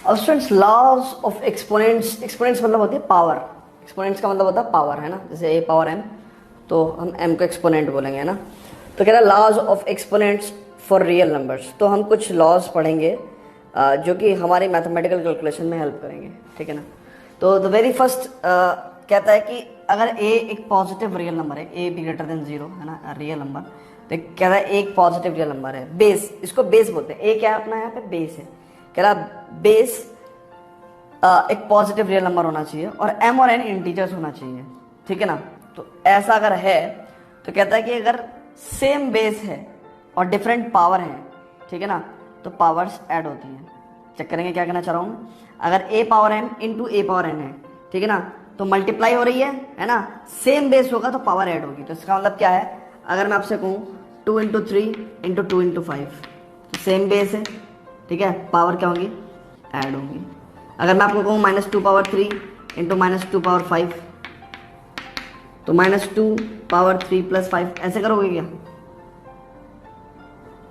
अब students laws of exponents, exponents मतलब होती है पावर, एक्सपोनेंट्स का मतलब होता है पावर, है ना, जैसे ए पावर एम, तो हम एम को एक्सपोनेंट बोलेंगे, है ना। तो कह रहा है laws of exponents for real numbers, तो हम कुछ लॉज पढ़ेंगे जो कि हमारी मैथमेटिकल कैलकुलेशन में हेल्प करेंगे, ठीक है ना। तो द वेरी फर्स्ट कहता है कि अगर ए एक पॉजिटिव रियल नंबर है, A be greater than zero, है ना, रियल नंबर, तो कह रहा है एक पॉजिटिव रियल नंबर है, बेस, इसको बेस बोलते हैं, ए क्या है अपना यहाँ पे बेस है, कह रहा बेस एक पॉजिटिव रियल नंबर होना चाहिए और एम और एन इंटीजर्स होना चाहिए, ठीक है ना। तो ऐसा अगर है तो कहता है कि अगर सेम बेस है और डिफरेंट पावर है, ठीक है ना, तो पावर्स ऐड होती हैं। चेक करेंगे क्या कहना चाह रहा हूँ। अगर ए पावर एम इंटू ए पावर एन है, ठीक है ना, तो मल्टीप्लाई हो रही है ना, सेम बेस होगा तो पावर ऐड होगी। तो इसका मतलब क्या है, अगर मैं आपसे कहूँ 2 इंटू 3 इंटू 2 इंटू 5, तो सेम बेस है, ठीक है, पावर क्या होगी, ऐड होगी। अगर मैं आपको कहूँ -2 पावर 3 इंटू -2 पावर 5, तो -2 पावर 3 प्लस 5, ऐसे करोगे क्या।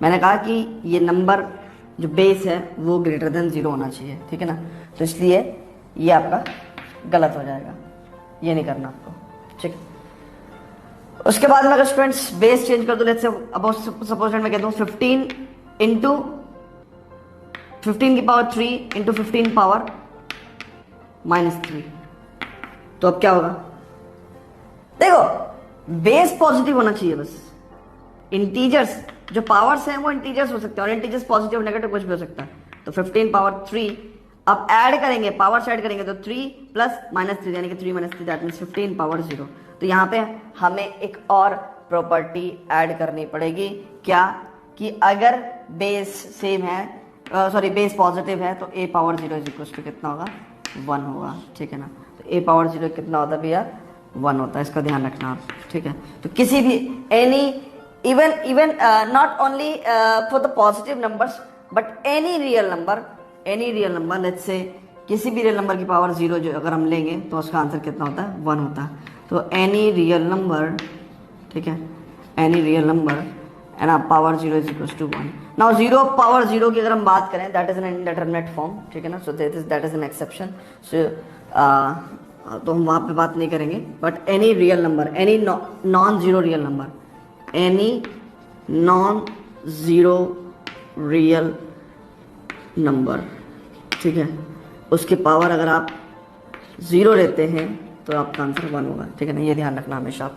मैंने कहा कि ये नंबर जो बेस है वो ग्रेटर देन 0 होना चाहिए, ठीक है ना, तो इसलिए ये आपका गलत हो जाएगा, ये नहीं करना आपको, ठीक। उसके बाद में अगर स्टूडेंट्स बेस चेंज कर दो, लेट्स से सपोज मैं कहता हूँ 15 इंटू 15 की पावर 3 इंटू 15 पावर -3, तो अब क्या होगा, देखो बेस पॉजिटिव होना चाहिए बस, इंटीजर्स जो पावर्स हैं वो इंटीजर्स हो सकते हैं और इंटीजर्स पॉजिटिव नेगेटिव कुछ भी हो सकता है। तो 15 पावर 3 अब ऐड करेंगे, पावर्स ऐड करेंगे, तो 3 प्लस -3 यानी कि 3 - 3 दैट मीन्स 15 पावर 0। तो यहाँ पे हमें एक और प्रॉपर्टी ऐड करनी पड़ेगी, क्या, कि अगर बेस सेम है, सॉरी बेस पॉजिटिव है, तो a power 0 is equal to कितना होगा, 1 होगा, ठीक है ना। तो a पावर 0 कितना होता है भैया, 1 होता है, इसका ध्यान रखना आप, ठीक है। तो किसी भी any even not only for the positive numbers but any real number let's say किसी भी रियल नंबर की पावर 0 जो अगर हम लेंगे तो उसका आंसर कितना होता है, 1 होता है। तो एनी रियल नंबर, ठीक है, एनी रियल नंबर है ना, power 0 is equal to 1। Now 0 power 0 की अगर हम बात करें, that is an indeterminate form, ठीक है ना, so that is an exception, so तो हम वहाँ पे बात नहीं करेंगे, but any real number, any non zero real number, any non zero real number, ठीक है, उसकी पावर अगर आप 0 लेते हैं तो आपका आंसर 1 होगा, ठीक है ना, ये ध्यान रखना हमेशा आप,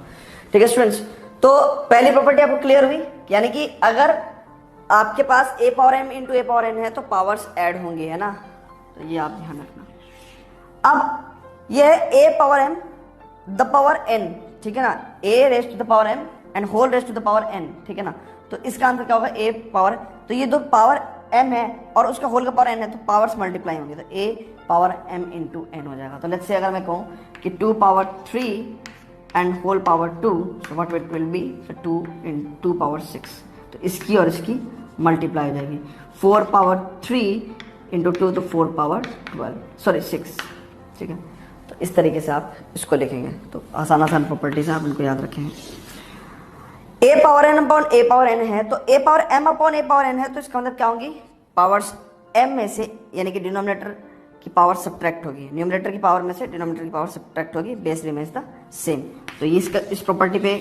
ठीक है स्टूडेंट्स। तो पहली प्रॉपर्टी आपको क्लियर हुई, यानी कि अगर आपके पास a power m into A power n है तो पावर्स ऐड होंगी, है ना, तो ये आप ध्यान रखना। अब ये है a power m the power n, ठीक है ना, a raised to the power m and whole raised to the power n, ठीक है ना। तो इसका आंसर क्या होगा, a पावर, तो ये दो पावर m है और उसका होल का पावर n है, तो पावर्स मल्टीप्लाई होंगे, तो a power m into n हो जाएगा। तो लेट्स से अगर मैं कहूँ कि 2 power 3 and whole power 2, so what it will be 2 power 6, तो इसकी और इसकी मल्टीप्लाई हो जाएगी। 4 पावर 3 इंटू 2, तो 4 पावर 6, ठीक है। तो इस तरीके से आप इसको लिखेंगे, तो आसान आसान प्रॉपर्टीज आप इनको याद रखेंगे। a power n upon a power n है, तो a power m upon a power n है, तो इसका मतलब क्या होंगी, पावर्स m में से, यानी कि डिनोमिनेटर की पावर सब्ट्रैक्ट होगी, न्यूमरेटर की पावर में से डिनोमिनेटर की पावर सब्ट्रैक्ट होगी, बेस रिमेन्स द सेम। तो ये इस प्रॉपर्टी पे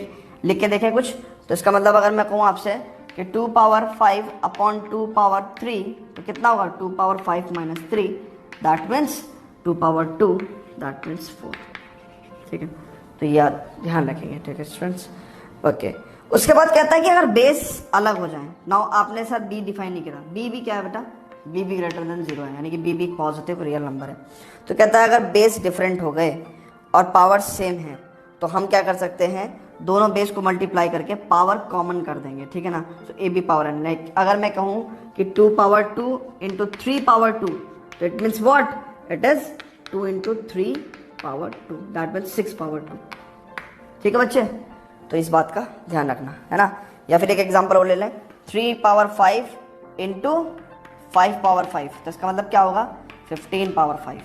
लिख के देखें कुछ, तो इसका मतलब अगर मैं कहूँ आपसे कि 2 पावर 5 अपॉन 2 पावर 3, तो कितना होगा, 2 power 5 minus 3, that means 2 power 2, that means 4, ठीक है। तो याद ध्यान रखेंगे, ठीक है स्टूडेंट्स, ओके। उसके बाद कहता है कि अगर बेस अलग हो जाए, नाउ आपने सर बी डिफाइन नहीं किया, बी भी क्या है बेटा, बी भी ग्रेटर देन 0 है, यानी कि बी भी एक पॉजिटिव रियल नंबर है। तो कहता है अगर बेस डिफरेंट हो गए और पावर सेम है, तो हम क्या कर सकते हैं, दोनों बेस को मल्टीप्लाई करके पावर कॉमन कर देंगे, ठीक है ना। तो A B power N, like अगर मैं कहूँ कि 2 पावर 2 इंटू 3 पावर 2, तो it means what, it is 2 into 3 power 2, that means 6 power 2, ठीक है बच्चे। तो इस बात का ध्यान रखना, है ना। या फिर एक एग्जांपल और ले लें, 3 पावर 5 इंटू 5 पावर 5, तो इसका मतलब क्या होगा, 15 पावर 5,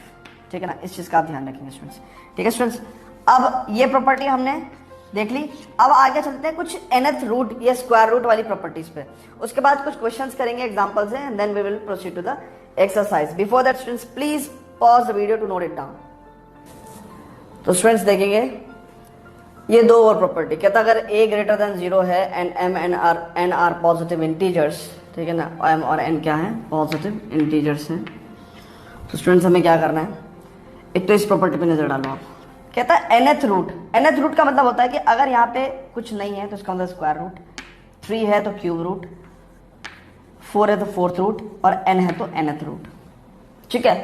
ठीक है ना। इस चीज़ का आप ध्यान रखेंगे स्टूडेंट्स, ठीक है स्टूडेंट्स। अब ये प्रॉपर्टी हमने देख ली, अब आगे चलते हैं कुछ nth रूट या स्क्वायर रूट वाली प्रॉपर्टीज पे। उसके बाद कुछ क्वेश्चंस करेंगे एग्जांपल से, and then we will proceed to the exercise. Before that students please pause the video to note it down. तो स्टूडेंट्स देखेंगे ये दो और प्रॉपर्टी, कहता अगर a ग्रेटर देन 0 है and m n are positive integers, ठीक है ना, m और n क्या है, पॉजिटिव इंटीजर्स हैं। तो स्टूडेंट्स हमें क्या करना है, एक तो इस प्रॉपर्टी पे नजर डालो आप। कहता है nth रूट, nth रूट का मतलब होता है कि अगर यहाँ पे कुछ नहीं है तो इसका मतलब स्क्वायर रूट, 3 है तो क्यूब रूट, 4 है तो फोर्थ रूट और n है तो nth रूट, ठीक है।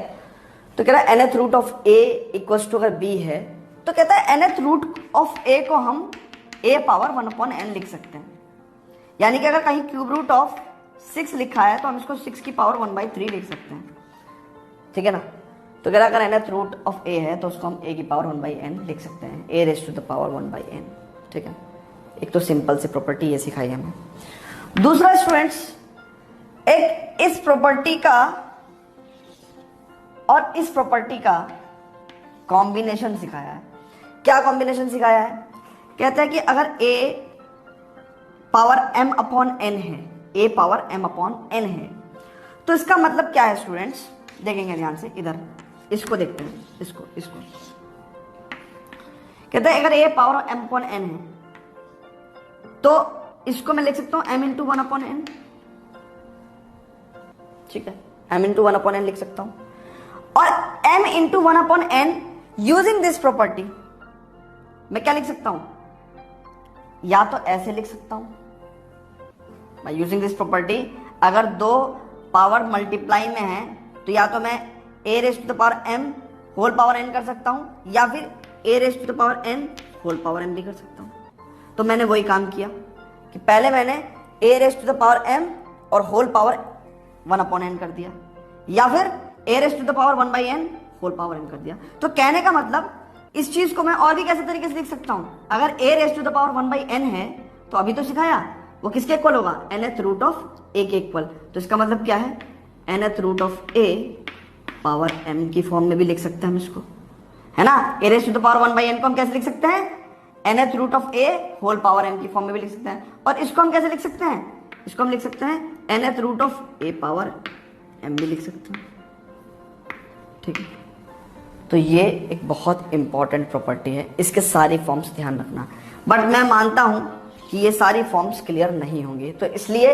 तो कह रहा है nth root of a equals to अगर b है तो कहता है nth रूट ऑफ a को हम a पावर 1/n लिख सकते हैं, यानी कि अगर कहीं क्यूब रूट ऑफ 6 लिखा है तो हम इसको 6 की पावर 1/3 लिख सकते हैं, ठीक है ना। तो कह रहा अगर nth रूट ऑफ a है तो उसको हम a की पावर 1/n लिख सकते हैं, a raise to the power 1/n, ठीक है। एक तो सिंपल सी प्रॉपर्टी ये सिखाई हमें। दूसरा स्टूडेंट्स, एक इस प्रॉपर्टी का और इस प्रॉपर्टी का कॉम्बिनेशन सिखाया है। क्या कॉम्बिनेशन सिखाया है, कहता है कि अगर a पावर m/n है, a पावर m/n है, तो इसका मतलब क्या है स्टूडेंट्स, देखेंगे ध्यान से, इधर इसको देखते हैं, इसको कहता है अगर a पावर m/n है तो इसको मैं लिख सकता हूं m इंटू 1/n, ठीक है, m इंटू 1/n लिख सकता हूं। और m into 1/n using this property मैं क्या लिख सकता हूं, या तो ऐसे लिख सकता हूं, बाय यूजिंग दिस प्रॉपर्टी अगर दो पावर मल्टीप्लाई में है तो या तो मैं a raise to the power m whole power n कर सकता हूं या फिर a raise to the power n whole power m भी कर सकता हूं। तो मैंने वही काम किया कि पहले मैंने a raise to the power m और होल पावर 1/n कर दिया, या फिर a raise to the power 1/n whole power n कर दिया। तो कहने का मतलब इस चीज को मैं और भी कैसे तरीके से लिख सकता हूं, अगर a raise to the power 1/n है तो अभी तो सिखाया वो किसके इक्वल होगा, nth रूट ऑफ a के इक्वल। तो इसका मतलब क्या है, nth root of a power m की फॉर्म में भी लिख सकते हैं हम इसको, है ना। a raise to the power 1/n को हम कैसे लिख सकते हैं, nth root of a whole power m की फॉर्म में भी लिख सकते हैं। और इसको हम कैसे लिख सकते हैं, इसको हम लिख सकते हैं nth root of a power m भी लिख सकते हैं, ठीक है। तो ये एक बहुत इंपॉर्टेंट प्रॉपर्टी है, इसके सारी फॉर्म्स ध्यान रखना, बट मैं मानता हूं कि ये सारी फॉर्म्स क्लियर नहीं होंगी, तो इसलिए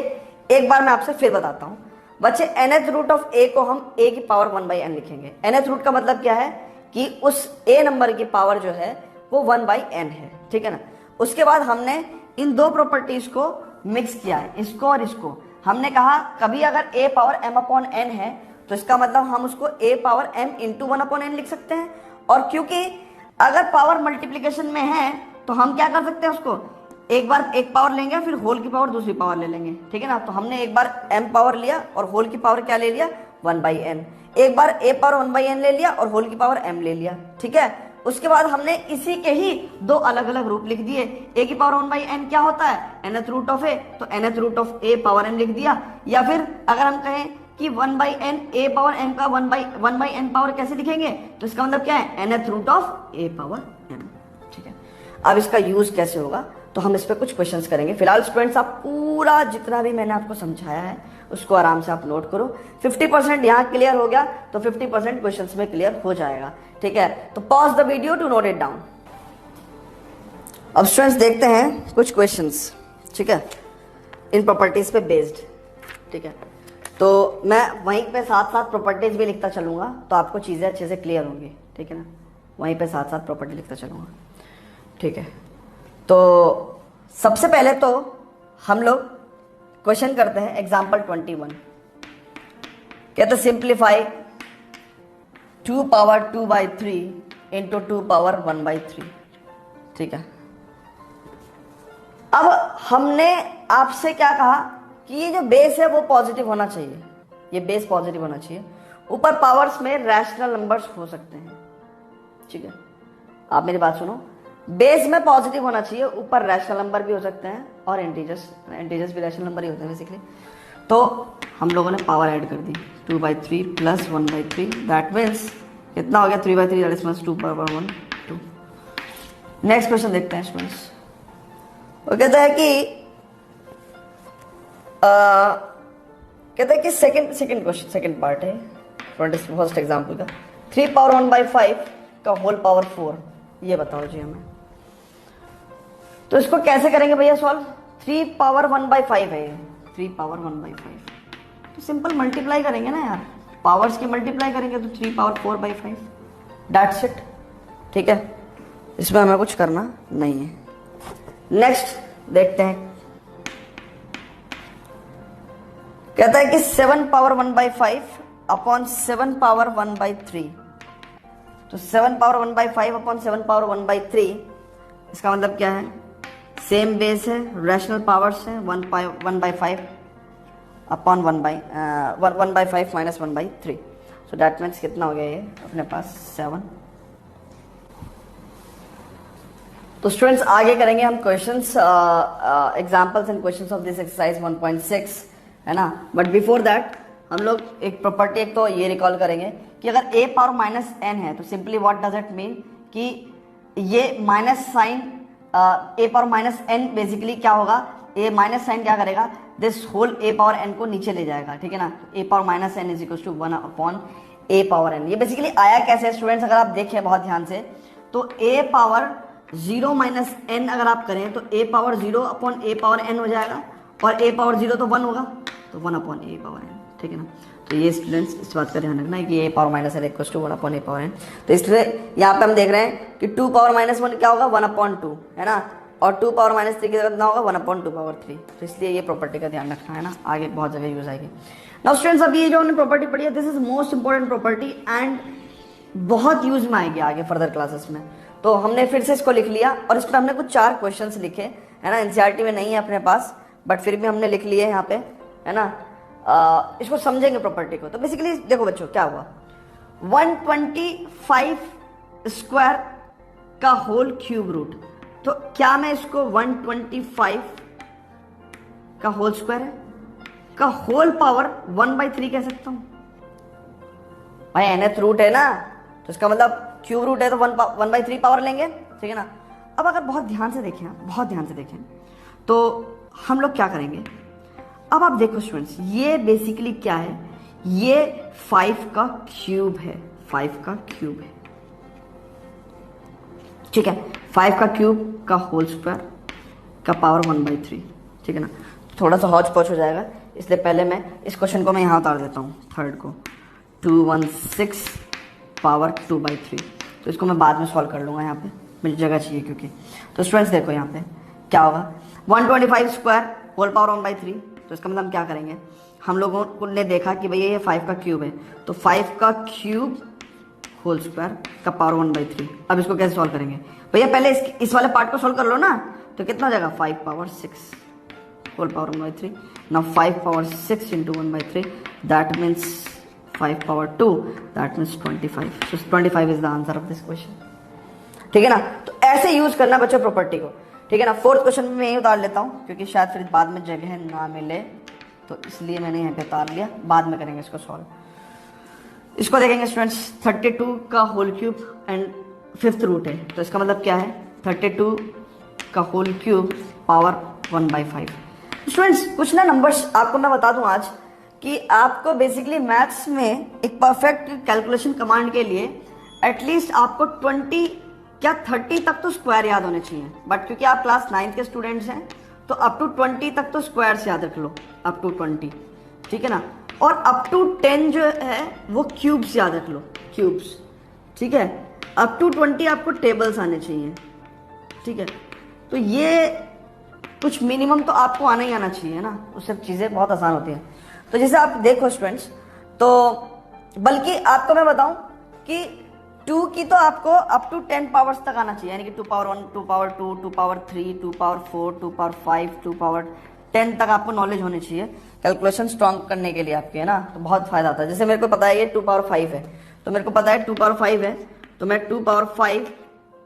एक बार मैं आपसे फिर बताता हूं। बच्चे nth रूट ऑफ a को हम a की पावर 1/n लिखेंगे। nth रूट का मतलब क्या है कि उस a नंबर की पावर जो है वो 1/n है, ठीक है ना। उसके बाद हमने इन दो प्रॉपर्टीज को मिक्स किया है, इसको और इसको। हमने कहा कभी अगर a पावर m/n है तो इसका मतलब हम उसको a power m into 1/n लिख सकते हैं, और क्योंकि अगर पावर मल्टीप्लीकेशन में है तो हम क्या कर सकते हैं, उसको एक बार एक पावर लेंगे फिर होल की पावर दूसरी पावर ले लेंगे, ठीक है ना। तो हमने एक बार m पावर लिया और होल की पावर क्या ले लिया, 1/n। एक बार a पावर 1/n ले लिया और होल की पावर m ले लिया, ठीक है। उसके बाद हमने इसी के ही दो अलग अलग रूप लिख दिए। a की पावर 1/n क्या होता है, nth रूट ऑफ a, तो nth root of a power m लिख दिया। या फिर अगर हम कहें कि 1/n a पावर m का 1/n पावर कैसे लिखेंगे, तो इसका मतलब क्या है, nth root of a power m, ठीक है। अब इसका यूज कैसे होगा तो हम इस पर कुछ क्वेश्चंस करेंगे। फिलहाल स्टूडेंट्स आप पूरा जितना भी मैंने आपको समझाया है उसको आराम से आप नोट करो। 50% यहाँ क्लियर हो गया तो 50% क्वेश्चंस में क्लियर हो जाएगा, ठीक है। तो pause the video to note it down. अब स्टूडेंट्स देखते हैं कुछ क्वेश्चंस, ठीक है, इन प्रॉपर्टीज पे बेस्ड, ठीक है। तो मैं वहीं पे साथ साथ प्रॉपर्टीज भी लिखता चलूंगा तो आपको चीजें अच्छे से क्लियर होंगी, ठीक है ना। वहीं पे साथ साथ प्रॉपर्टी लिखता चलूंगा, ठीक है। तो सबसे पहले तो हम लोग क्वेश्चन करते हैं एग्जाम्पल 21। कहते सिंप्लीफाई 2 पावर 2/3 इंटू 2 पावर 1/3, ठीक है। अब हमने आपसे क्या कहा कि ये जो बेस है वो पॉजिटिव होना चाहिए, ये बेस पॉजिटिव होना चाहिए। ऊपर पावर्स में रैशनल नंबर्स हो सकते हैं, ठीक है। आप मेरी बात सुनो, बेस में पॉजिटिव होना चाहिए, ऊपर रैशनल नंबर भी हो सकते हैं और इंटीजर्स भी रैशनल नंबर ही होते हैं बेसिकली। तो हम लोगों ने पावर ऐड कर दी 2/3 प्लस 1/3, दैट मीन्स कितना हो गया 3/3, that is 2 power 1 2। Next question देखते हैं स्टूडेंट्स। वो कहता है कि कहते हैं कि सेकंड क्वेश्चन, सेकंड पार्ट है फर्स्ट एग्जाम्पल का, 3 पावर 1/5 का होल पावर 4, ये बताओ जी हमें। तो इसको कैसे करेंगे भैया सॉल्व? 3 पावर 1/5 है ये, 3 पावर 1/5, तो सिंपल मल्टीप्लाई करेंगे ना यार, पावर्स की मल्टीप्लाई करेंगे तो 3 पावर 4/5, दैट्स इट। ठीक है, इसमें हमें कुछ करना नहीं है। नेक्स्ट देखते हैं, कहता है कि 7 पावर 1/5 अपॉन 7 पावर 1/3, तो 7 पावर 1/5 अपॉन 7 पावर 1/3, इसका मतलब क्या है? सेम बेस है, रैशनल पावर्स है, 1/5 upon 1/5 minus 1/3, so that means कितना हो गया ये अपने पास 7। तो स्टूडेंट्स आगे करेंगे हम questions, examples and questions of this exercise 1.6, है ना। बट बिफोर दैट हम लोग एक प्रॉपर्टी एक तो ये रिकॉल करेंगे कि अगर a पावर माइनस n है तो simply what does it mean कि ये minus sign a power minus n basically क्या होगा, a माइनस साइन क्या करेगा, this whole a power n को नीचे ले जाएगा, ठीक है ना। a power minus n is equal to 1 upon a power n। ये बेसिकली आया कैसे स्टूडेंट्स, अगर आप देखें बहुत ध्यान से तो a पावर 0 माइनस n अगर आप करें तो a power 0 upon a power n हो जाएगा, और a पावर 0 तो 1 होगा, तो 1 अपॉन a पावर n, ठीक है ना। तो ये स्टूडेंट्स इस बात का ध्यान रखना है कि a power minus n equal to 1 upon a power n। तो इसलिए यहाँ पे हम देख रहे हैं कि 2 पावर माइनस 1 क्या होगा, 1 अपॉन 2, है ना, और 2 पावर माइनस 3 की जगह कितना होगा, 1 अपॉन 2 पावर 3। तो इसलिए ये प्रॉपर्टी का ध्यान रखना है ना, आगे बहुत जगह यूज आएगी। नाउ स्टूडेंट्स अभी ये जो हमने प्रॉपर्टी पढ़ी है, this is most important property and बहुत यूज में आएगी आगे फर्दर क्लासेस में। तो हमने फिर से इसको लिख लिया और इस पर हमने कुछ 4 क्वेश्चंस लिखे, है ना, एनसीईआरटी में नहीं है अपने पास, बट फिर भी हमने लिख लिए यहाँ पे, है ना। इसको समझेंगे प्रॉपर्टी को। तो बेसिकली देखो बच्चों क्या हुआ, 125 स्क्वायर का होल क्यूब रूट, तो क्या मैं इसको 125 का होल स्क्वायर है का होल पावर 1/3 कह सकता हूं? भाई nth रूट है ना, तो इसका मतलब क्यूब रूट है तो 1/3 पावर लेंगे, ठीक है ना। अब अगर बहुत ध्यान से देखें, बहुत ध्यान से देखें तो हम लोग क्या करेंगे, अब आप देखो स्टूडेंट्स, ये बेसिकली क्या है, ये 5 का क्यूब है, 5 का क्यूब है, ठीक है, 5 का क्यूब का होल स्क्वायर का पावर 1/3, ठीक है ना। थोड़ा सा हौच पौच हो जाएगा, इसलिए पहले मैं इस क्वेश्चन को मैं यहाँ उतार देता हूँ, थर्ड को, 216 पावर 2/3, तो इसको मैं बाद में सॉल्व कर लूँगा, यहाँ पे मुझे जगह चाहिए क्योंकि। तो स्टूडेंट्स देखो यहाँ पे क्या होगा, 125 स्क्वायर होल पावर 1/3, तो इसका मतलब हम क्या करेंगे, हम लोगों ने देखा कि भैया ये 5 का क्यूब है, तो 5 का क्यूब होल स्क्वायर का पावर 1/3। अब इसको कैसे सॉल्व करेंगे भैया, पहले इस वाले पार्ट को सॉल्व कर लो ना, तो कितना हो जाएगा, 5 power 6 whole power 1/3। Now 5 power 6 into 1/3, that means 5 power 2, that means 25। So 25 is the answer of this question, ठीक है ना। तो ऐसे यूज करना बच्चों प्रॉपर्टी को, ठीक है ना। फोर्थ क्वेश्चन में मैं यही उतार लेता हूँ क्योंकि शायद फिर बाद में जगह ना मिले, तो इसलिए मैंने यहाँ पे उतार लिया, बाद में करेंगे इसको सॉल्व। इसको देखेंगे स्टूडेंट्स, 32 का whole cube and 5th root है, तो इसका मतलब क्या है, 32 का होल क्यूब पावर 1/5। स्टूडेंट्स कुछ ना नंबर्स आपको मैं बता दूं आज कि आपको बेसिकली मैथ्स में एक परफेक्ट कैलकुलेशन कमांड के लिए एटलीस्ट आपको 20 क्या 30 तक तो स्क्वायर याद होने चाहिए, बट क्योंकि आप क्लास 9th के स्टूडेंट्स हैं तो अप टू 20 तक तो स्क्वायर्स याद रख लो, अप टू 20, ठीक है ना। और अप टू 10 जो है वो क्यूब्स याद रख लो, क्यूब्स, ठीक है। अप टू 20 आपको टेबल्स आने चाहिए, ठीक है। तो ये कुछ मिनिमम तो आपको आना ही आना चाहिए ना, उससे चीज़ें बहुत आसान होती हैं। तो जैसे आप देखो स्टूडेंट्स, तो बल्कि आपको मैं बताऊं कि 2 की तो आपको अप टू 10 पावर्स तक आना चाहिए, यानी कि 2 power 1, 2 power 2, 2 power 3, 2 power 4, 2 power 5, 2 power 10 तक आपको नॉलेज होनी चाहिए कैलकुलेशन स्ट्रॉन्ग करने के लिए आपके, है ना। तो बहुत फायदा आता है। जैसे मेरे को पता है ये 2 पावर 5 है, तो मेरे को पता है 2 पावर 5 है, तो मैं 2 पावर 5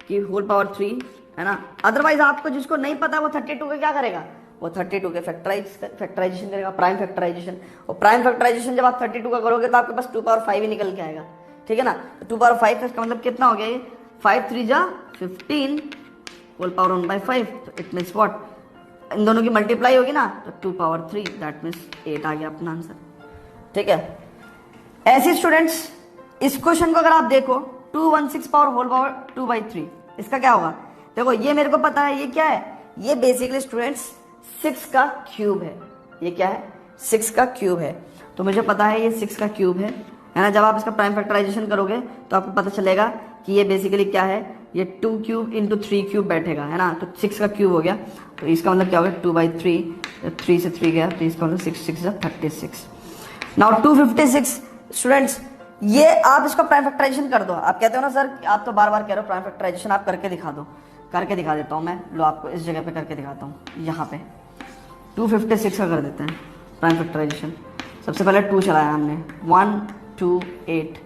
की होल पावर 3, है ना। अदरवाइज आपको जिसको नहीं पता वो 32 के क्या करेगा, वो 32 के फैक्टराइजेशन करेगा, प्राइम फैक्टराइजेशन। और प्राइम फैक्टराइजेशन जब आप 32 का करोगे तो आपके पास 2 पावर 5 ही निकल के आएगा, ठीक है ना। तो 2 पावर 5 इसका मतलब कितना हो गया, ये 5 3 जा 15 होल पावर 1/5, तो इट मीन्स व्हाट, इन दोनों की मल्टीप्लाई होगी ना, तो 2 पावर 3, दैट मीन्स 8 आ गया अपना आंसर, ठीक है। ऐसे स्टूडेंट्स इस क्वेश्चन को अगर आप देखो 216 पावर होल पावर 2/3, इसका क्या होगा? देखो ये मेरे को पता है ये क्या है, ये बेसिकली स्टूडेंट्स 6 का क्यूब है। ये क्या है? 6 का क्यूब है। तो मुझे पता है ये 6 का क्यूब है ना। जब आप इसका प्राइम फैक्टराइजेशन करोगे तो आपको पता चलेगा कि ये बेसिकली क्या है, ये 2 क्यूब इंटू 3 क्यूब बैठेगा, है ना। तो 6 का क्यूब हो गया, तो इसका मतलब क्या हो गया 2/3, 3 से 3 गया तो इसका मतलब 6 36। नाउ 256 स्टूडेंट्स, ये आप इसका प्राइम फैक्टराइजेशन कर दो। आप कहते हो ना सर, आप तो बार बार कह रहे हो प्राइम फैक्टराइजेशन, आप करके दिखा दो। करके दिखा देता हूँ मैं, लो आपको इस जगह पे करके दिखाता हूँ। यहाँ पे 256 का कर देते हैं प्राइम फैक्टराइजेशन। सबसे पहले 2 चलाया हमने, 1 2 8,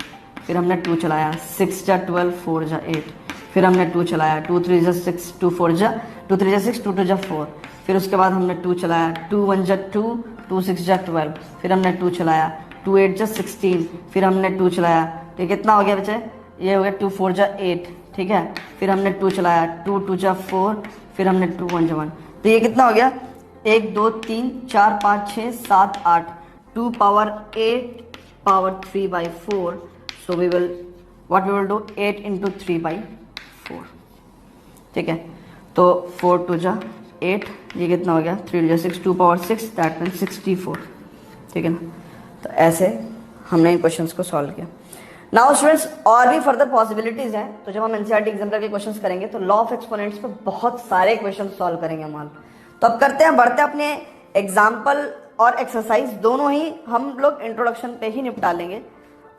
फिर हमने 2 चलाया, 6 जा 12 4 जा 8, फिर हमने 2 चलाया, 2 3 जा 6 2 4 जा 2 3 जा 6 2 2 जा 4, फिर उसके बाद हमने 2 चलाया, 2 1 जा 2 2 6 जा 12, फिर हमने 2 चलाया, 2 8 जा 16, फिर हमने 2 चलाया, तो कितना हो गया बच्चे? ये हो गया 2 4 जा 8, ठीक है। फिर हमने 2 चलाया, 2 2 जा 4, फिर हमने 2 1 जा 1, तो ये कितना हो गया? 1 2 3 4 5 6 7 8, 2 power 8 power 3/4, so we will do 8 into 3/4, ठीक है। तो 4 2 जा 8, ये कितना हो गया? 3 जा 6, 2 पावर 6, दैट मीन्स 64, ठीक है ना। तो ऐसे हमने इन क्वेश्चंस को सॉल्व किया। नाउ स्टूडेंट्स, और भी फर्दर पॉसिबिलिटीज हैं, तो जब हम एनसीईआरटी एग्जाम्पल के क्वेश्चंस करेंगे तो लॉ ऑफ एक्सपोनेंट्स पे बहुत सारे क्वेश्चन सॉल्व करेंगे हम। तो अब करते हैं, बढ़ते हैं अपने एग्जाम्पल और एक्सरसाइज दोनों ही हम लोग इंट्रोडक्शन पे ही निपटा लेंगे,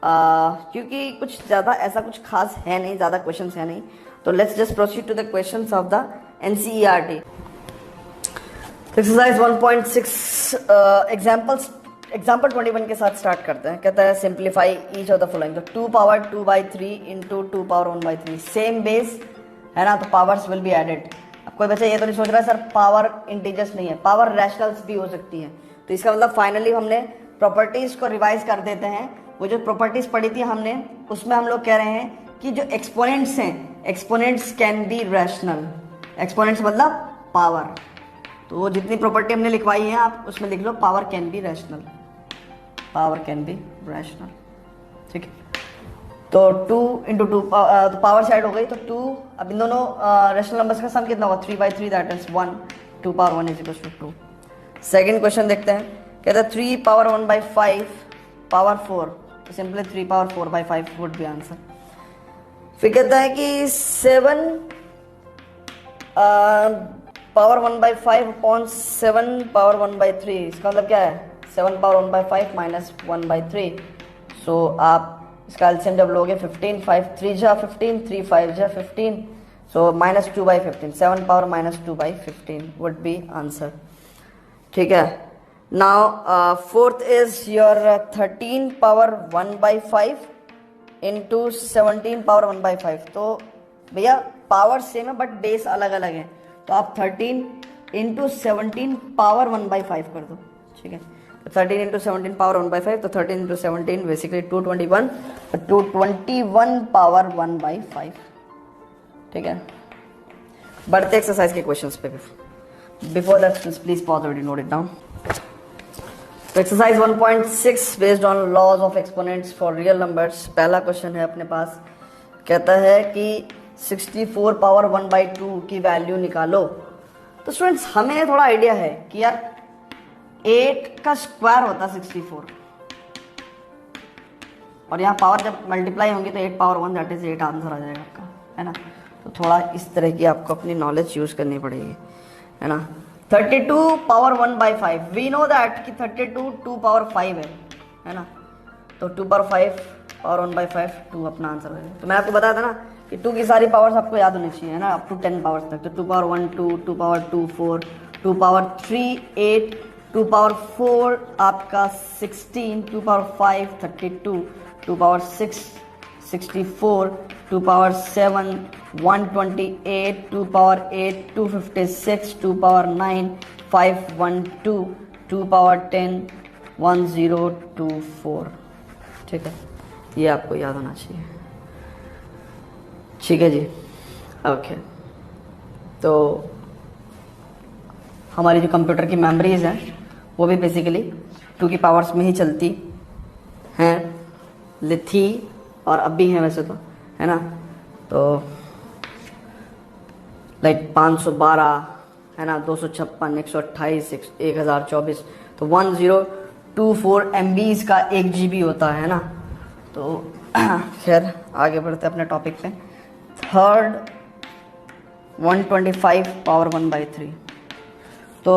क्योंकि कुछ ज़्यादा ऐसा कुछ खास है नहीं, ज़्यादा क्वेश्चन है नहीं। तो let's just proceed to the questions of the NCERT. Exercise 1.6 example 21 के साथ स्टार्ट करते हैं। कहता है simplify each of the following. तो 2 power 2/3 into 2 power 1/3, same base है ना, तो पावर्स विल बी एडेड। अब कोई बच्चा ये तो नहीं सोच रहा है सर पावर इंटीजर्स नहीं है, पावर रैशनल्स भी हो सकती है। तो इसका मतलब फाइनली हमने प्रॉपर्टीज को रिवाइज कर देते हैं। वो जो प्रॉपर्टीज पढ़ी थी हमने, उसमें हम लोग कह रहे हैं कि जो एक्सपोनेंट्स हैं, exponents can be rational. Exponents मतलब पावर। तो वो जितनी प्रॉपर्टी हमने लिखवाई है आप उसमें लिख low power can be rational, power can be rational, ठीक है। तो 2 इंटू 2, तो पावर साइड हो गई, तो 2, अब इन दोनों रैशनल नंबर्स का सम कितना होगा? 3/3, that is 1, 2 power 1 is equal to 2। Second question देखते हैं। कहता है 3 पावर 1/5 पावर 4, तो simply 3 power 4/5 would be answer. फिर कहता है कि 7 पावर 1/5 अपॉन 7 पावर 1/3, इसका मतलब क्या है? 7 पावर 1/5 माइनस 1/3। सो आप इसका एलसीएम जब लोगे 15, 5 3 जा 15, 3 5 जा 15, so minus 2/15, 7 power minus 2/15 would be answer, ठीक है। Now fourth is your 13 power 1/5 into 17 power 1/5। तो भैया पावर सेम है बट बेस अलग अलग है, तो आप 13 इंटू 17 पावर 1/5 कर दो, ठीक है। तो 13 इंटू 17 पावर 1/5, तो 13 इंटू 17 बेसिकली 221, 221 पावर 1/5, ठीक है। बढ़ते एक्सरसाइज के क्वेश्चंस पे। Before that please pause already note it down. तो exercise 1.6 based on laws of exponents for real numbers. पहला क्वेश्चन है अपने पास, कहता है कि 64 पावर 1/2 की वैल्यू निकालो। तो स्टूडेंट्स हमें थोड़ा आइडिया है कि यार 8 का स्क्वायर होता है 64, और यहाँ पावर जब मल्टीप्लाई होंगे तो 8 पावर 1 दैट इज 8 आंसर आ जाएगा आपका, है ना। तो थोड़ा इस तरह की आपको अपनी नॉलेज यूज करनी पड़ेगी, है ना। 32 पावर 1/5, वी नो दैट कि 32 2 पावर 5 है ना। तो 2 पावर 5 पावर 1/5 2 अपना आंसर है। तो मैं आपको बताया था ना कि 2 की सारी पावर्स आपको याद होनी चाहिए, है ना, अप टू 10 पावर्स तक। तो 2 पावर 1 2, 2 पावर 2 4, 2 पावर 3 8, 2 पावर 4 आपका 16, 2 power 5 32, 2 power 6 64, 2 power 7 128, 2 power 8 256, 2 power 9 512, 2 power 10 1024, ठीक है। ये आपको याद होना चाहिए, ठीक है जी, ओके। तो हमारी जो कंप्यूटर की मेमोरीज हैं वो भी बेसिकली 2 की पावर्स में ही चलती थी और अब भी हैं वैसे तो, है ना। तो लाइक 512 है ना, 256, 128, 1024, तो 1024 MB का 1 GB होता है ना। तो खैर आगे बढ़ते अपने टॉपिक पे। Third 125 power 1/3। तो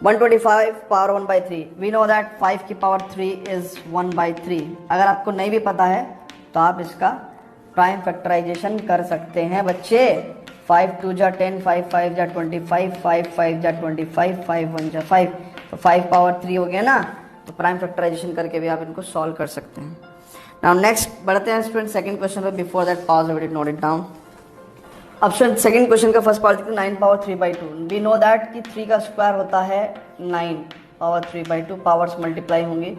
125 पावर 1/3, वी नो दैट 5 की पावर 3 इज 1/3। अगर आपको नहीं भी पता है तो आप इसका प्राइम फैक्टराइजेशन कर सकते हैं बच्चे। 5 2 जा 10, 5 5 जा 25, 5 5 जा 25, 5 1 जा 5, तो 5 पावर 3 हो गया ना। तो प्राइम फैक्टराइजेशन करके भी आप इनको सॉल्व कर सकते हैं। नाउ नेक्स्ट बढ़ते हैं स्टूडेंट सेकंड क्वेश्चन पे। Before that pause the video, note it down. अब स्टूडेंट सेकंड क्वेश्चन का फर्स्ट पार्ट देखते हैं। 9 पावर 3/2, वी नो दैट कि 3 का स्क्वायर होता है 9 पावर 3/2। पावर्स मल्टीप्लाई होंगी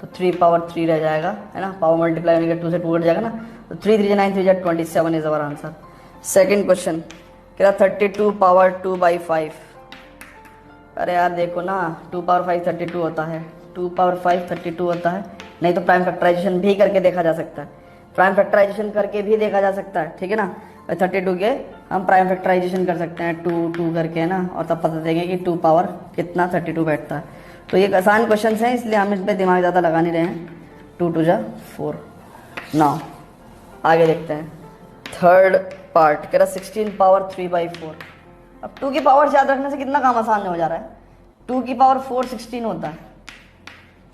तो 3 पावर 3 रह जाएगा, है ना। पावर मल्टीप्लाई होने के 2 से 2 कट जाएगा ना, तो 3 3 9 3 27 is our answer. Second question कह रहा 32 पावर 2/5। अरे यार देखो ना, 2 पावर 5 32 होता है, 2 पावर 5 32 होता है। नहीं तो प्राइम फैक्टराइजेशन भी करके देखा जा सकता है, प्राइम फैक्टराइजेशन करके भी देखा जा सकता है, ठीक है ना। 32 के हम प्राइम फैक्टराइजेशन कर सकते हैं 2 2 करके, है ना, और तब पता देंगे कि 2 पावर कितना 32 बैठता है। तो ये आसान क्वेश्चन हैं, इसलिए हम इस पर दिमाग ज़्यादा लगा नहीं रहे हैं। 2 2 जा 4। नाउ आगे देखते हैं थर्ड पार्ट। कह रहा 16 पावर 3/4। अब 2 की पावर याद रखने से कितना काम आसान हो जा रहा है। 2 की पावर 4 16 होता है,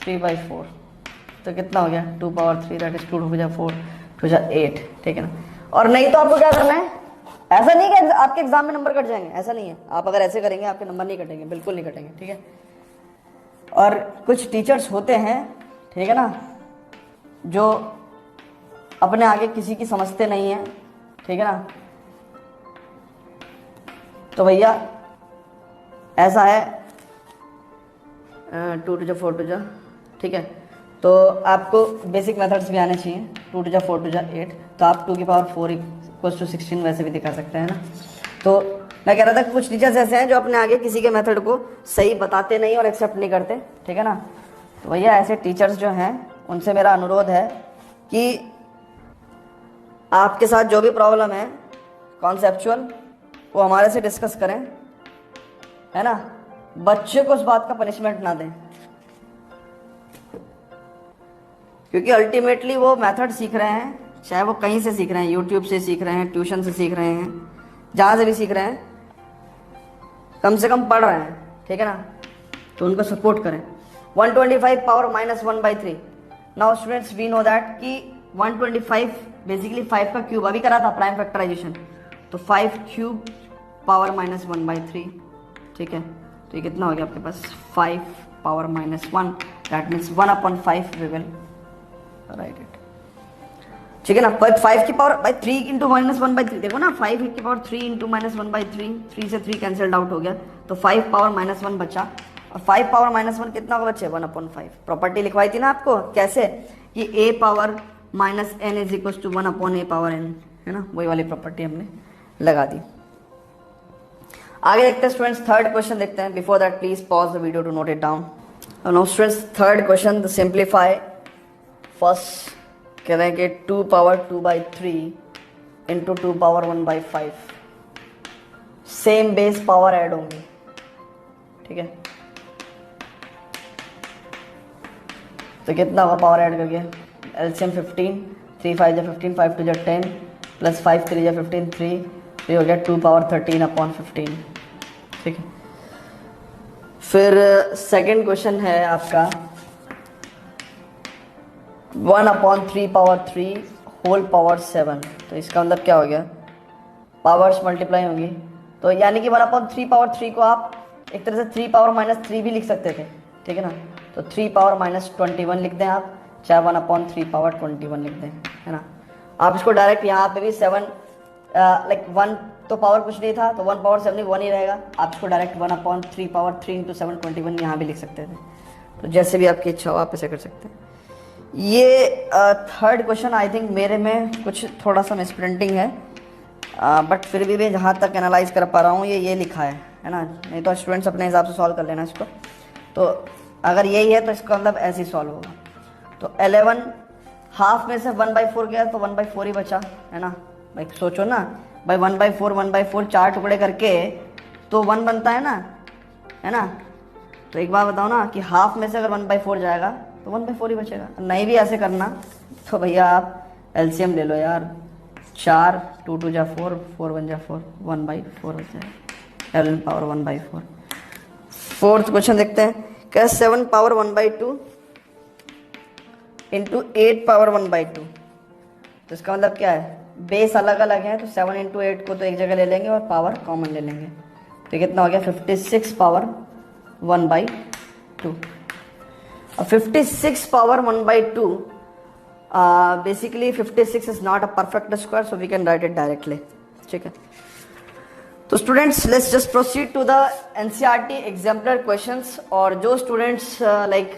3/4 तो कितना हो गया 2 पावर 3, दैट इज 2 हो गया 4 2 जा 8, ठीक है ना। और नहीं तो आपको क्या करना है, ऐसा नहीं कि आपके एग्जाम में नंबर कट जाएंगे, ऐसा नहीं है। आप अगर ऐसे करेंगे आपके नंबर नहीं कटेंगे, बिल्कुल नहीं कटेंगे, ठीक है। और कुछ टीचर्स होते हैं, ठीक है ना, जो अपने आगे किसी की समझते नहीं है, ठीक है ना। तो भैया ऐसा है 2 2 जा 4 2 जा, ठीक है। तो आपको बेसिक मेथड्स भी आने चाहिए। 2 2 जा 4 2 जा 8, तो आप 2 की पावर 4 इक्वल्स टू 16 वैसे भी दिखा सकते हैं ना। तो मैं कह रहा था कि कुछ टीचर्स ऐसे हैं जो अपने आगे किसी के मेथड को सही बताते नहीं और एक्सेप्ट नहीं करते, ठीक है ना। तो भैया ऐसे टीचर्स जो हैं उनसे मेरा अनुरोध है कि आपके साथ जो भी प्रॉब्लम है कॉन्सेप्चुअल, वो हमारे से डिस्कस करें, है ना। बच्चे को उस बात का पनिशमेंट ना दें, क्योंकि अल्टीमेटली वो मेथड सीख रहे हैं, चाहे वो कहीं से सीख रहे हैं, यूट्यूब से सीख रहे हैं, ट्यूशन से सीख रहे हैं, जहाँ से भी सीख रहे हैं, कम से कम पढ़ रहे हैं, ठीक है ना। तो उनको सपोर्ट करें। 125 power -1/3। Now students we know that कि 125 बेसिकली 5 का क्यूब, अभी करा था प्राइम फैक्टराइजेशन, तो 5 क्यूब पावर -1/3, ठीक है। तो ये कितना हो गया आपके पास 5 power -1, that means 1/5 we will write it, ठीक है ना। पर 5 की पावर बाई 3 इंटू -1/3, देखो ना 5 की पावर 3 इंटू -1/3, 3 से 3 कैंसल्ड आउट हो गया, तो 5 पावर -1 बचा। और 5 पावर -1 कितना होगा बच्चे 1/5। प्रॉपर्टी लिखवाई थी ना आपको, कैसे कि a power -n is equal to 1/a power n, है ना, वही वाली प्रॉपर्टी हमने लगा दी। आगे देखते हैं स्टूडेंट्स, थर्ड क्वेश्चन देखते हैं। Before that please pause the video to note it down. Now students third question, the simplify. First कह रहे हैं कि 2 power 2/3 into 2 power 1/5, same base power add होंगी, ठीक है। तो कितना होगा पावर ऐड करके, एलसीएम 15, 3 5 जा 15, 5 2 जा 10, प्लस 5 3 जा 15, 3 हो गया 2 पावर 13/15, ठीक है। फिर सेकंड क्वेश्चन है आपका 1/3 पावर 3 होल पावर 7। तो इसका मतलब क्या हो गया, पावर्स मल्टीप्लाई होंगी, तो यानी कि 1/3 पावर 3 को आप एक तरह से 3 पावर -3 भी लिख सकते थे, ठीक है ना। तो 3 पावर -21 लिख दें आप, चाहे 1/3 पावर 21 लिख दें, है ना। आप इसको डायरेक्ट यहाँ पे भी 7 लाइक 1 तो पावर कुछ नहीं था, तो 1 पावर 7 1 ही रहेगा। आप इसको डायरेक्ट 1/3 पावर 3 इंटू 7 21 यहाँ भी लिख सकते थे। तो जैसे भी आपकी इच्छा हो आप ऐसे कर सकते हैं। ये थर्ड क्वेश्चन आई थिंक मेरे में कुछ थोड़ा सा मिसप्रिंटिंग है, बट फिर भी मैं जहाँ तक एनालाइज कर पा रहा हूँ ये लिखा है ना। नहीं तो स्टूडेंट्स अपने हिसाब से सॉल्व कर लेना इसको। तो अगर यही है तो इसका मतलब ऐसे ही सॉल्व होगा। तो 11 हाफ में से 1/4 गया तो 1/4 ही बचा, है ना भाई। सोचो ना भाई, 1/4 4 टुकड़े करके तो 1 बनता है ना। तो एक बात बताओ ना कि हाफ में से अगर 1/4 जाएगा तो 1/4 ही बचेगा। नहीं भी ऐसे करना तो भैया आप एलसीएम ले लो यार, 4 2 2 जा 4 4 1 जा 4 1/4 हो जाएगा, 11 पावर 1/4। फोर्थ क्वेश्चन देखते हैं, क्या 7 पावर 1/2 इंटू 8 पावर 1/2। तो इसका मतलब क्या है, बेस अलग अलग है तो 7 इंटू 8 को तो एक जगह ले लेंगे और पावर कॉमन ले लेंगे। तो कितना हो गया, 56 पावर 1/2। अब 56 power 1/2, basically 56 is not a perfect square, so we can write it directly, ठीक है। तो students let's just proceed to the NCERT exemplar questions. और जो स्टूडेंट्स लाइक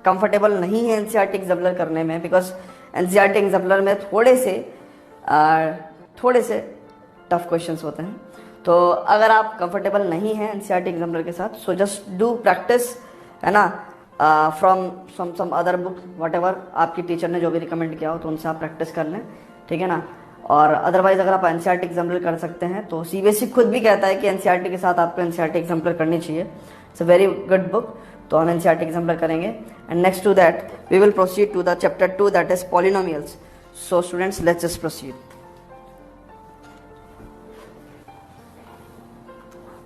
कंफर्टेबल नहीं है एनसीईआरटी एग्जाम्पलर करने में, बिकॉज एनसीईआरटी एग्जाम्पलर में थोड़े से टफ क्वेश्चंस होते हैं, तो अगर आप कंफर्टेबल नहीं हैं एनसीईआरटी एग्जाम्पलर के साथ, सो जस्ट डू प्रैक्टिस, है ना, from some other book, whatever आपकी टीचर ने जो भी रिकमेंड किया हो तो उनसे आप प्रैक्टिस कर लें, ठीक है ना। और अदरवाइज अगर आप एनसीईआरटी एग्जाम्पलर कर सकते हैं तो सीबीएसई खुद भी कहता है कि एनसीईआरटी के साथ आपको एनसीईआरटी एग्जाम्पलर करनी चाहिए। It's a very good book, तो हम एनसीईआरटी एग्जाम्पलर करेंगे। And next to that we will proceed to the chapter 2 that is polynomials. So students let's just proceed.